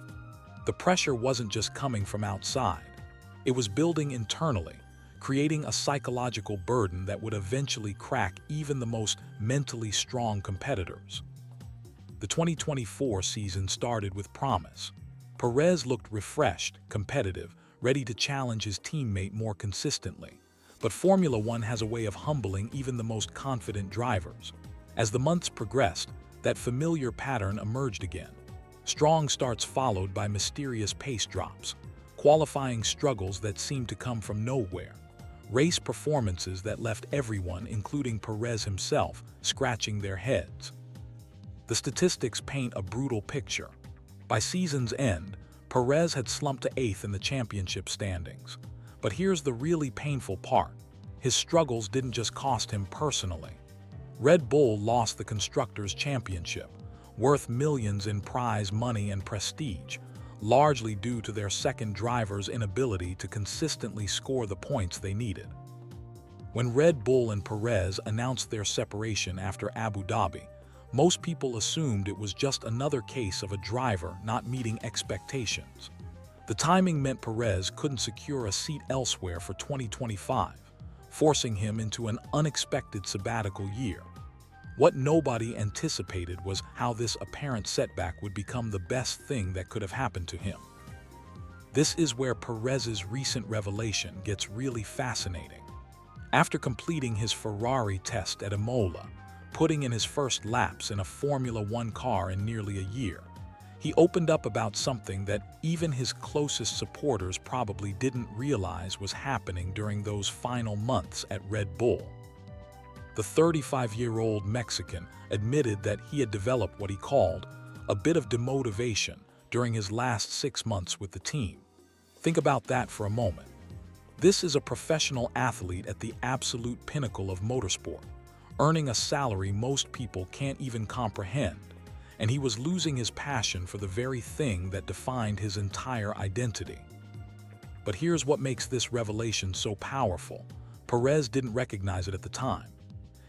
S1: The pressure wasn't just coming from outside. It was building internally, creating a psychological burden that would eventually crack even the most mentally strong competitors. The 2024 season started with promise. Perez looked refreshed, competitive, ready to challenge his teammate more consistently. But Formula One has a way of humbling even the most confident drivers. As the months progressed, that familiar pattern emerged again. Strong starts followed by mysterious pace drops, qualifying struggles that seemed to come from nowhere, race performances that left everyone, including Perez himself, scratching their heads. The statistics paint a brutal picture. By season's end, Perez had slumped to 8th in the championship standings. But here's the really painful part. His struggles didn't just cost him personally. Red Bull lost the Constructors' Championship, worth millions in prize money and prestige, largely due to their second driver's inability to consistently score the points they needed. When Red Bull and Perez announced their separation after Abu Dhabi, most people assumed it was just another case of a driver not meeting expectations. The timing meant Perez couldn't secure a seat elsewhere for 2025, forcing him into an unexpected sabbatical year. What nobody anticipated was how this apparent setback would become the best thing that could have happened to him. This is where Perez's recent revelation gets really fascinating. After completing his Ferrari test at Imola, putting in his first laps in a Formula One car in nearly a year, he opened up about something that even his closest supporters probably didn't realize was happening during those final months at Red Bull. The 35-year-old Mexican admitted that he had developed what he called a bit of demotivation during his last 6 months with the team. Think about that for a moment. This is a professional athlete at the absolute pinnacle of motorsport, earning a salary most people can't even comprehend, and he was losing his passion for the very thing that defined his entire identity. But here's what makes this revelation so powerful. Perez didn't recognize it at the time.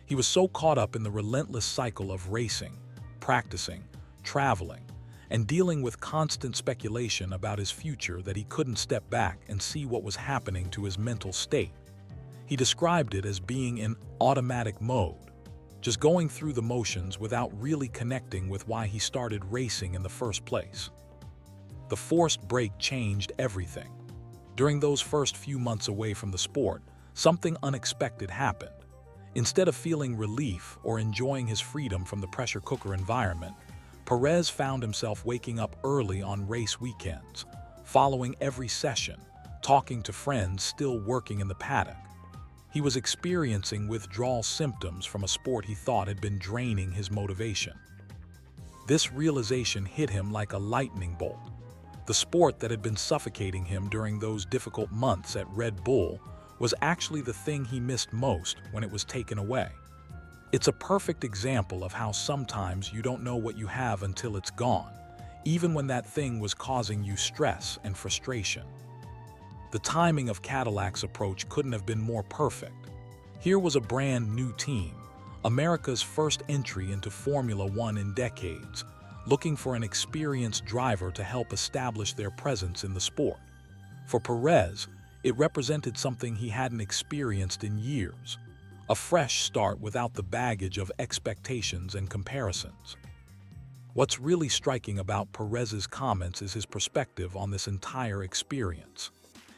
S1: He was so caught up in the relentless cycle of racing, practicing, traveling, and dealing with constant speculation about his future that he couldn't step back and see what was happening to his mental state. He described it as being in automatic mode, just going through the motions without really connecting with why he started racing in the first place. The forced break changed everything. During those first few months away from the sport, something unexpected happened. Instead of feeling relief or enjoying his freedom from the pressure cooker environment, Perez found himself waking up early on race weekends, following every session, talking to friends still working in the paddock. He was experiencing withdrawal symptoms from a sport he thought had been draining his motivation. This realization hit him like a lightning bolt. The sport that had been suffocating him during those difficult months at Red Bull was actually the thing he missed most when it was taken away. It's a perfect example of how sometimes you don't know what you have until it's gone, even when that thing was causing you stress and frustration. The timing of Cadillac's approach couldn't have been more perfect. Here was a brand new team, America's first entry into Formula One in decades, looking for an experienced driver to help establish their presence in the sport. For Perez, it represented something he hadn't experienced in years, a fresh start without the baggage of expectations and comparisons. What's really striking about Perez's comments is his perspective on this entire experience.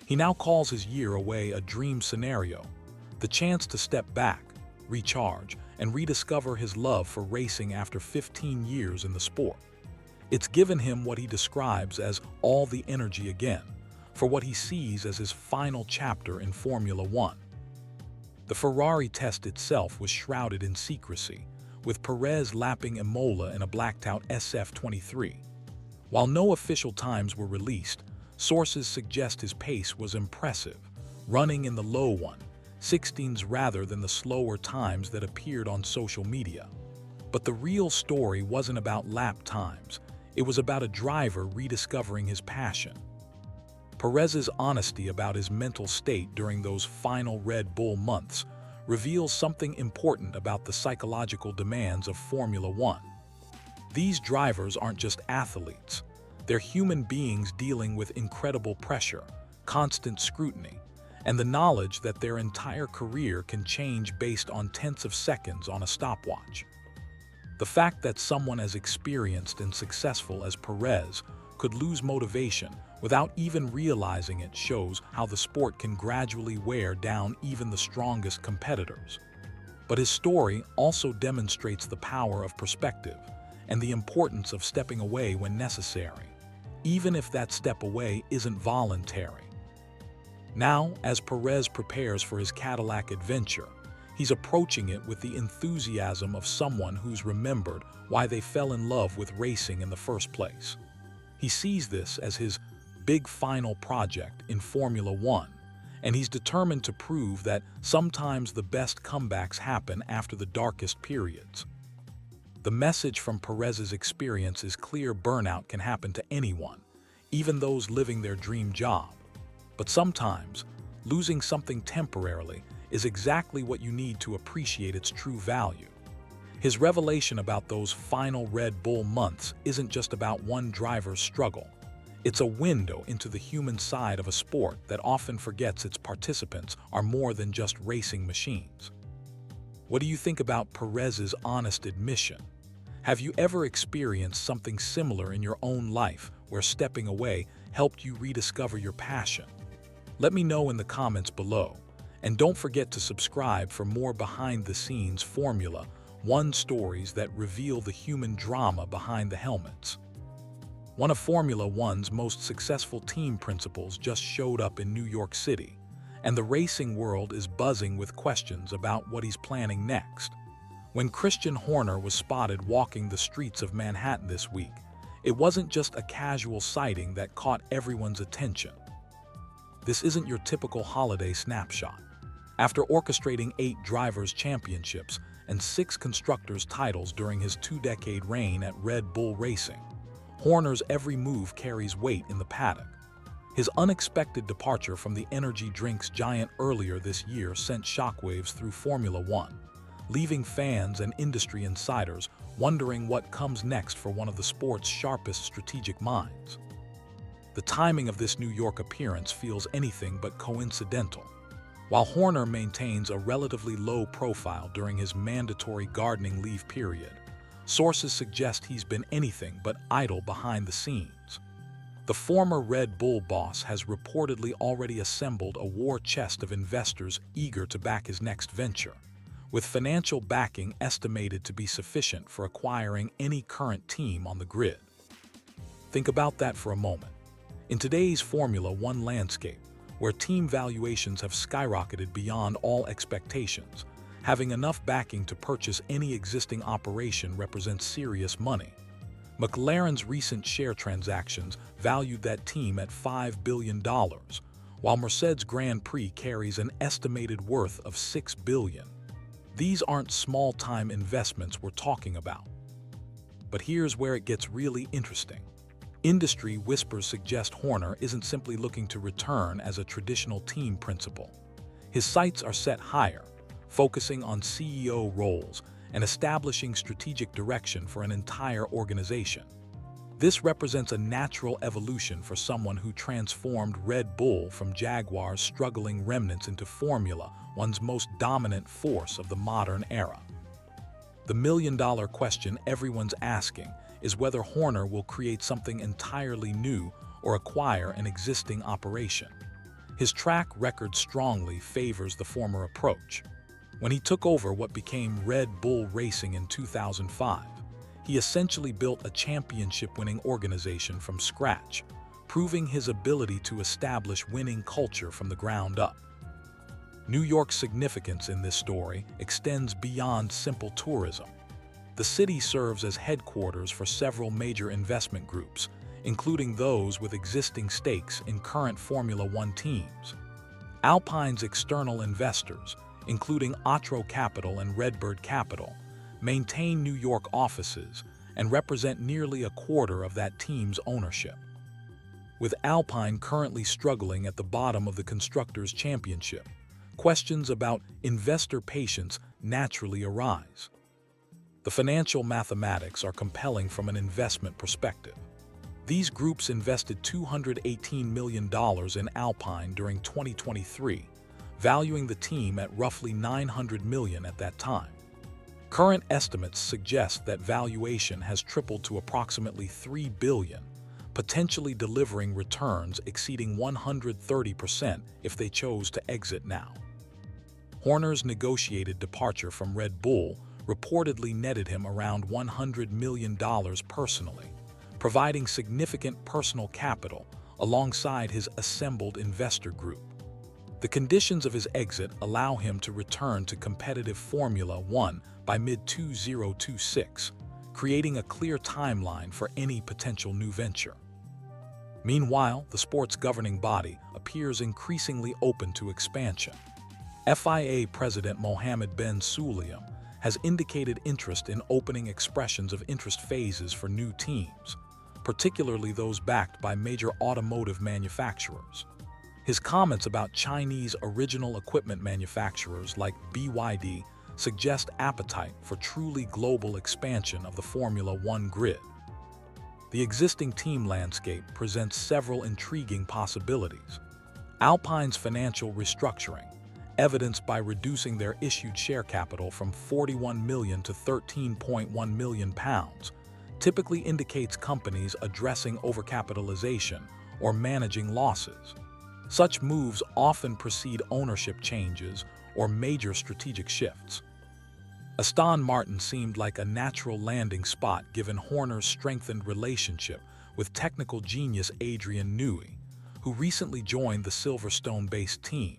S1: He now calls his year away a dream scenario, the chance to step back, recharge, and rediscover his love for racing after 15 years in the sport. It's given him what he describes as all the energy again, for what he sees as his final chapter in Formula One. The Ferrari test itself was shrouded in secrecy, with Perez lapping Imola in a blacked-out SF23. While no official times were released, sources suggest his pace was impressive, running in the low 1:16s rather than the slower times that appeared on social media. But the real story wasn't about lap times, it was about a driver rediscovering his passion. Perez's honesty about his mental state during those final Red Bull months reveals something important about the psychological demands of Formula One. These drivers aren't just athletes. They're human beings dealing with incredible pressure, constant scrutiny, and the knowledge that their entire career can change based on tenths of seconds on a stopwatch. The fact that someone as experienced and successful as Perez could lose motivation without even realizing it shows how the sport can gradually wear down even the strongest competitors. But his story also demonstrates the power of perspective, and the importance of stepping away when necessary, even if that step away isn't voluntary. Now, as Perez prepares for his Cadillac adventure, he's approaching it with the enthusiasm of someone who's remembered why they fell in love with racing in the first place. He sees this as his big final project in Formula One, and he's determined to prove that sometimes the best comebacks happen after the darkest periods. The message from Perez's experience is clear: burnout can happen to anyone, even those living their dream job. But sometimes, losing something temporarily is exactly what you need to appreciate its true value. His revelation about those final Red Bull months isn't just about one driver's struggle. It's a window into the human side of a sport that often forgets its participants are more than just racing machines. What do you think about Perez's honest admission? Have you ever experienced something similar in your own life where stepping away helped you rediscover your passion? Let me know in the comments below. And don't forget to subscribe for more behind-the-scenes Formula One stories that reveal the human drama behind the helmets. One of Formula One's most successful team principals just showed up in New York City, and the racing world is buzzing with questions about what he's planning next. When Christian Horner was spotted walking the streets of Manhattan this week, it wasn't just a casual sighting that caught everyone's attention. This isn't your typical holiday snapshot. After orchestrating 8 drivers' championships and 6 constructors' titles during his 2-decade reign at Red Bull Racing, Horner's every move carries weight in the paddock. His unexpected departure from the energy drinks giant earlier this year sent shockwaves through Formula One, leaving fans and industry insiders wondering what comes next for one of the sport's sharpest strategic minds. The timing of this New York appearance feels anything but coincidental. While Horner maintains a relatively low profile during his mandatory gardening leave period, sources suggest he's been anything but idle behind the scenes. The former Red Bull boss has reportedly already assembled a war chest of investors eager to back his next venture, with financial backing estimated to be sufficient for acquiring any current team on the grid. Think about that for a moment. In today's Formula One landscape, where team valuations have skyrocketed beyond all expectations, having enough backing to purchase any existing operation represents serious money. McLaren's recent share transactions valued that team at $5 billion, while Mercedes Grand Prix carries an estimated worth of $6 billion. These aren't small-time investments we're talking about. But here's where it gets really interesting. Industry whispers suggest Horner isn't simply looking to return as a traditional team principal. His sights are set higher, focusing on CEO roles and establishing strategic direction for an entire organization. This represents a natural evolution for someone who transformed Red Bull from Jaguar's struggling remnants into Formula One's most dominant force of the modern era. The million-dollar question everyone's asking is whether Horner will create something entirely new or acquire an existing operation. His track record strongly favors the former approach. When he took over what became Red Bull Racing in 2005, he essentially built a championship-winning organization from scratch, proving his ability to establish winning culture from the ground up. New York's significance in this story extends beyond simple tourism. The city serves as headquarters for several major investment groups, including those with existing stakes in current Formula One teams. Alpine's external investors, including Otro Capital and Redbird Capital, maintain New York offices and represent nearly a quarter of that team's ownership. With Alpine currently struggling at the bottom of the Constructors' Championship, questions about investor patience naturally arise. The financial mathematics are compelling from an investment perspective. These groups invested $218 million in Alpine during 2023, valuing the team at roughly $900 million at that time. Current estimates suggest that valuation has tripled to approximately $3 billion, potentially delivering returns exceeding 130% if they chose to exit now. Horner's negotiated departure from Red Bull reportedly netted him around $100 million personally, providing significant personal capital alongside his assembled investor group. The conditions of his exit allow him to return to competitive Formula One by mid-2026, creating a clear timeline for any potential new venture. Meanwhile, the sport's governing body appears increasingly open to expansion. FIA President Mohammed bin Sulayem has indicated interest in opening expressions of interest phases for new teams, particularly those backed by major automotive manufacturers. His comments about Chinese original equipment manufacturers like BYD suggest appetite for truly global expansion of the Formula One grid. The existing team landscape presents several intriguing possibilities. Alpine's financial restructuring, evidenced by reducing their issued share capital from £41 million to £13.1 million, typically indicates companies addressing overcapitalization or managing losses. Such moves often precede ownership changes or major strategic shifts. Aston Martin seemed like a natural landing spot given Horner's strengthened relationship with technical genius Adrian Newey, who recently joined the Silverstone-based team.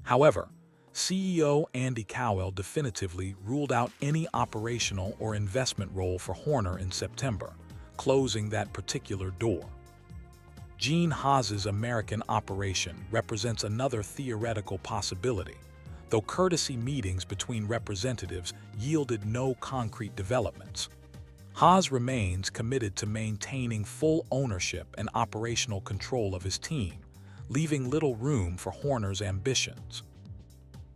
S1: However, CEO Andy Cowell definitively ruled out any operational or investment role for Horner in September, closing that particular door. Gene Haas's American operation represents another theoretical possibility, though courtesy meetings between representatives yielded no concrete developments. Haas remains committed to maintaining full ownership and operational control of his team, leaving little room for Horner's ambitions.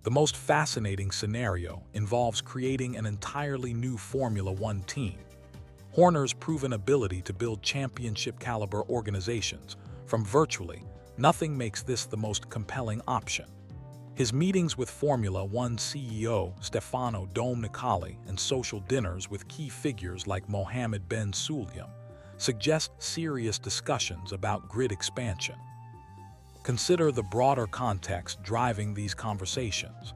S1: The most fascinating scenario involves creating an entirely new Formula One team. Horner's proven ability to build championship-caliber organizations from virtually nothing makes this the most compelling option. His meetings with Formula One CEO Stefano Domenicali and social dinners with key figures like Mohammed bin Sulayem suggest serious discussions about grid expansion. Consider the broader context driving these conversations.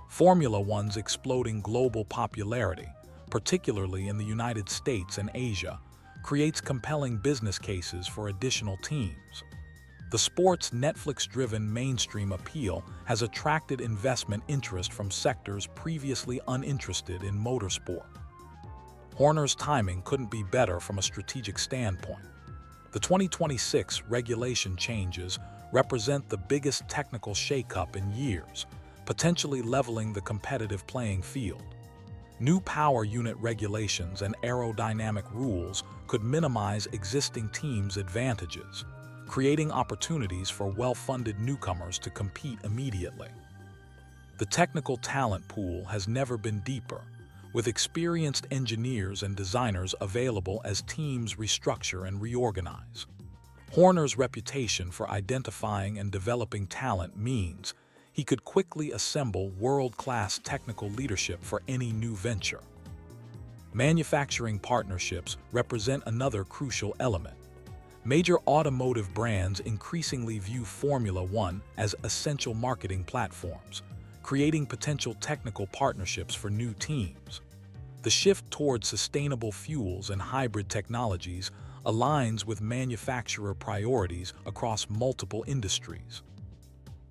S1: Formula One's exploding global popularity, particularly in the United States and Asia, creates compelling business cases for additional teams. The sport's Netflix-driven mainstream appeal has attracted investment interest from sectors previously uninterested in motorsport. Horner's timing couldn't be better from a strategic standpoint. The 2026 regulation changes represent the biggest technical shakeup in years, potentially leveling the competitive playing field. New power unit regulations and aerodynamic rules could minimize existing teams' advantages, creating opportunities for well-funded newcomers to compete immediately. The technical talent pool has never been deeper, with experienced engineers and designers available as teams restructure and reorganize. Horner's reputation for identifying and developing talent means he could quickly assemble world-class technical leadership for any new venture. Manufacturing partnerships represent another crucial element. Major automotive brands increasingly view Formula One as essential marketing platforms, creating potential technical partnerships for new teams. The shift towards sustainable fuels and hybrid technologies aligns with manufacturer priorities across multiple industries.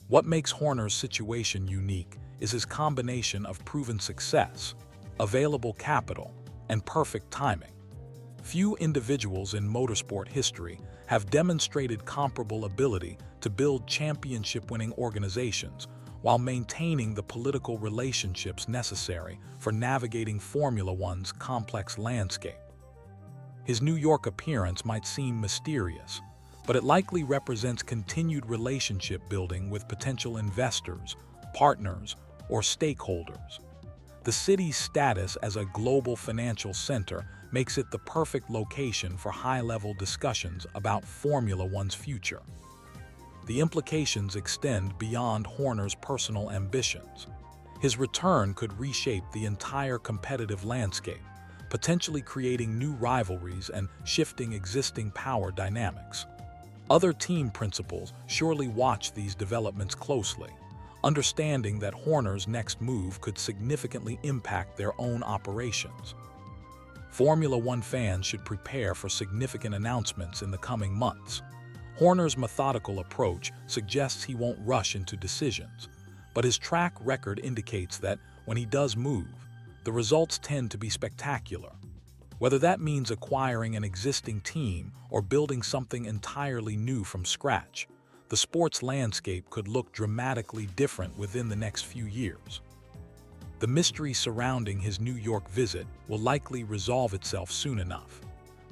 S1: What makes Horner's situation unique is his combination of proven success, available capital, and perfect timing. Few individuals in motorsport history have demonstrated comparable ability to build championship-winning organizations while maintaining the political relationships necessary for navigating Formula One's complex landscape. His New York appearance might seem mysterious, but it likely represents continued relationship building with potential investors, partners, or stakeholders. The city's status as a global financial center makes it the perfect location for high-level discussions about Formula One's future. The implications extend beyond Horner's personal ambitions. His return could reshape the entire competitive landscape, potentially creating new rivalries and shifting existing power dynamics. Other team principals surely watch these developments closely, understanding that Horner's next move could significantly impact their own operations. Formula One fans should prepare for significant announcements in the coming months. Horner's methodical approach suggests he won't rush into decisions, but his track record indicates that when he does move, the results tend to be spectacular. Whether that means acquiring an existing team or building something entirely new from scratch, the sports landscape could look dramatically different within the next few years. The mystery surrounding his New York visit will likely resolve itself soon enough.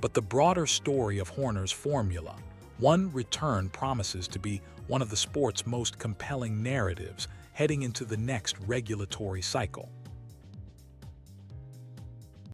S1: But the broader story of Horner's Formula One return promises to be one of the sport's most compelling narratives heading into the next regulatory cycle.